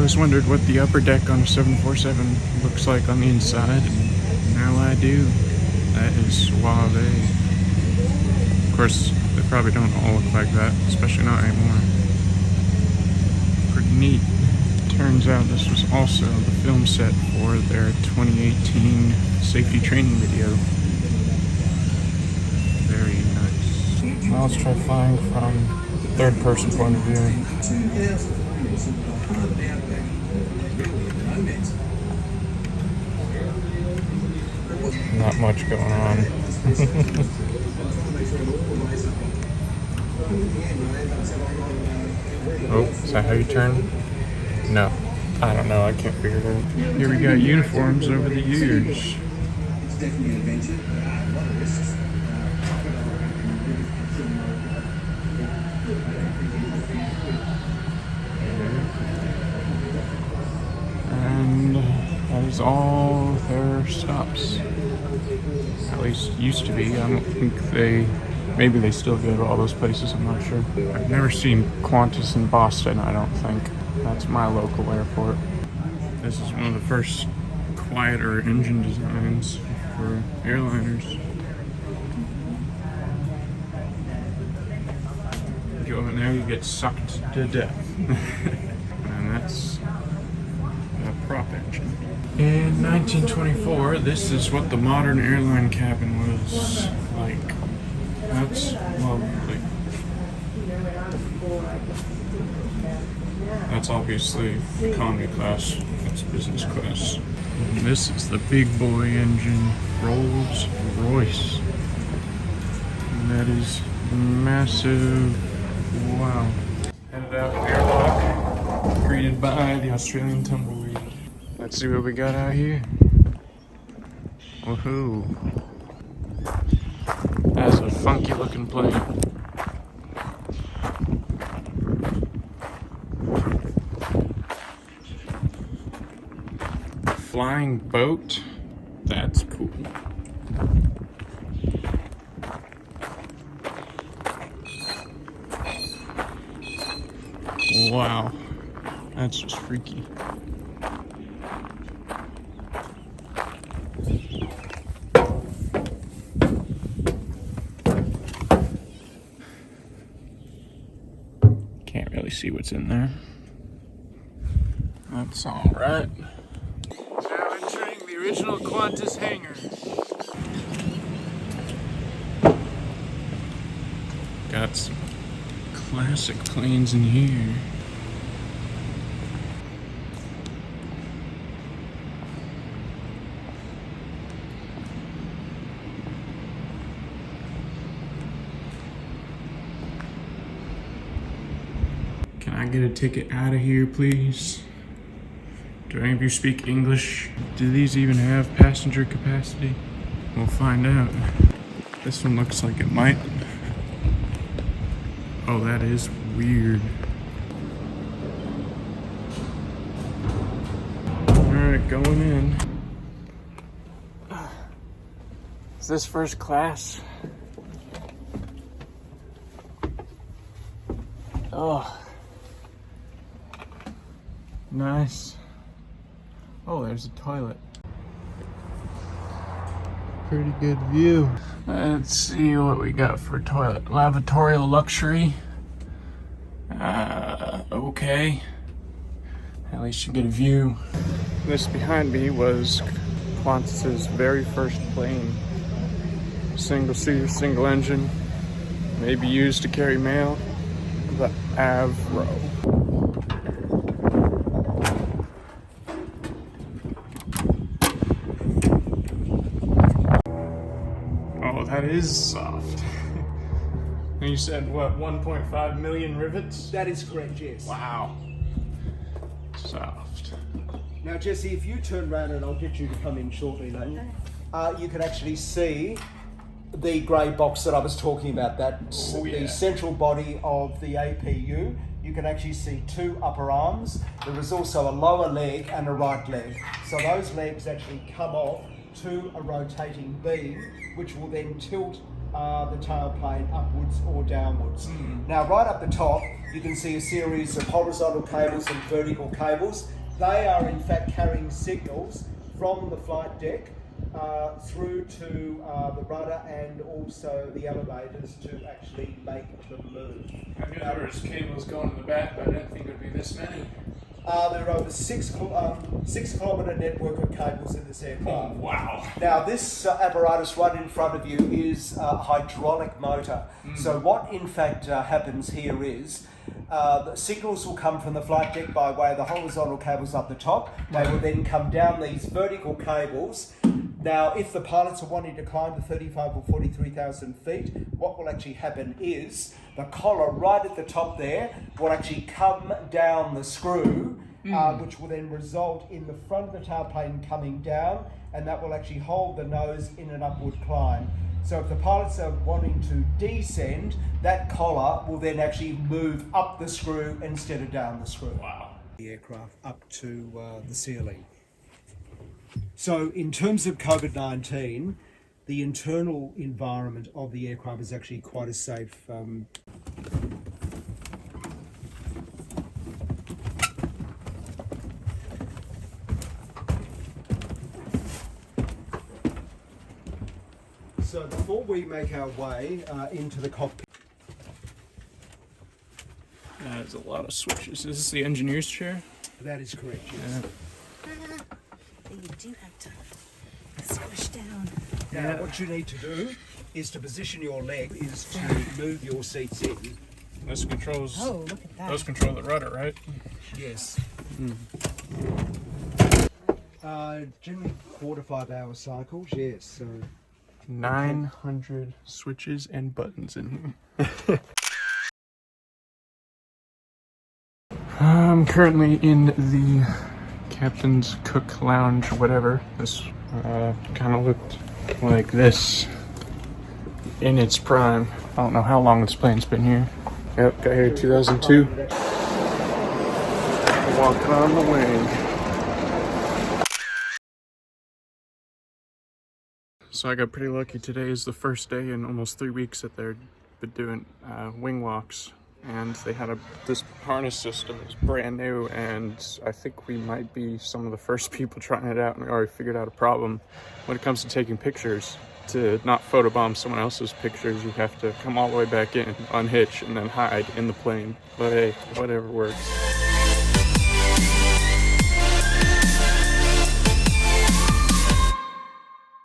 always wondered what the upper deck on a 747 looks like on the inside, and now I do. That is suave. Of course, they probably don't all look like that, especially not anymore. Pretty neat. Turns out this was also the film set for their 2018 safety training video. Very nice. Now let's try flying from third person point of view. Not much going on. Oh, is that how you turn? No. I don't know, I can't figure it out. Here we got uniforms over the years. And that is all their stops. At least used to be. I don't think maybe they still go to all those places, I'm not sure. I've never seen Qantas in Boston, I don't think. That's my local airport. This is one of the first quieter engine designs for airliners. Go in there, you get sucked to death. And that's a prop engine. In 1924, this is what the modern airline cabin was like. That's lovely. That's obviously economy class. That's business class. And this is the big boy engine, Rolls Royce. And that is massive. Wow. Headed out airlock, greeted by the Australian tumbleweed. Let's see what we got out here. Woohoo. That's a funky looking plane. Flying boat? That's cool. Wow. That's just freaky. Can't really see what's in there. That's all right. Now entering the original Qantas hangar. Got some classic planes in here. Can I get a ticket out of here, please? Do any of you speak English? Do these even have passenger capacity? We'll find out. This one looks like it might. Oh, that is weird. Alright, going in. Is this first class? Oh. Nice. Oh, there's a toilet. Pretty good view. Let's see what we got for toilet. Lavatorial luxury. Okay. At least you get a view. This behind me was Qantas's very first plane. Single seater, single engine. Maybe used to carry mail. The Avro. That is soft. And you said, what, 1.5 million rivets? That is correct, yes. Wow. Soft. Now, Jesse, if you turn around and I'll get you to come in shortly, mate, you can actually see the grey box that I was talking about. That's the central body of the APU. You can actually see two upper arms. There is also a lower leg and a right leg. So those legs actually come off to a rotating beam, which will then tilt the tailplane upwards or downwards. Now, right up the top, you can see a series of horizontal cables and vertical cables. They are in fact carrying signals from the flight deck through to the rudder and also the elevators to actually make them move. I knew there was cables going in the back, but I didn't think it would be this many. There are over 6 kilometre network of cables in this aircraft. Oh, wow. Now this apparatus right in front of you is a hydraulic motor. So what in fact happens here is the signals will come from the flight deck by way of the horizontal cables up the top. They will then come down these vertical cables. Now, if the pilots are wanting to climb to 35 or 43,000 feet, what will actually happen is the collar right at the top there will actually come down the screw, which will then result in the front of the tailplane coming down, and that will actually hold the nose in an upward climb. So if the pilots are wanting to descend, that collar will then actually move up the screw instead of down the screw. Wow. The aircraft up to the ceiling. So in terms of COVID-19, the internal environment of the aircraft is actually quite a safe. So before we make our way into the cockpit. That is a lot of switches. Is this the engineer's chair? That is correct, yes. You do have to squish down. Now, what you need to do is to position your leg, is to move your seats in. This controls. Oh, look at that. Those control the rudder, right? Yes. Generally 4 to 5 hour cycles, yes. So 900 switches and buttons in here. I'm currently in the Captain's Cook Lounge, whatever. This kind of looked like this in its prime. I don't know how long this plane's been here. Yep, got here in 2002. Walking on the wing. So I got pretty lucky. Today is the first day in almost 3 weeks that they've been doing wing walks. And they had this harness system is brand new, and I think we might be some of the first people trying it out, and we already figured out a problem. When it comes to taking pictures, to not photobomb someone else's pictures, you have to come all the way back in, unhitch, and then hide in the plane. But hey, whatever works.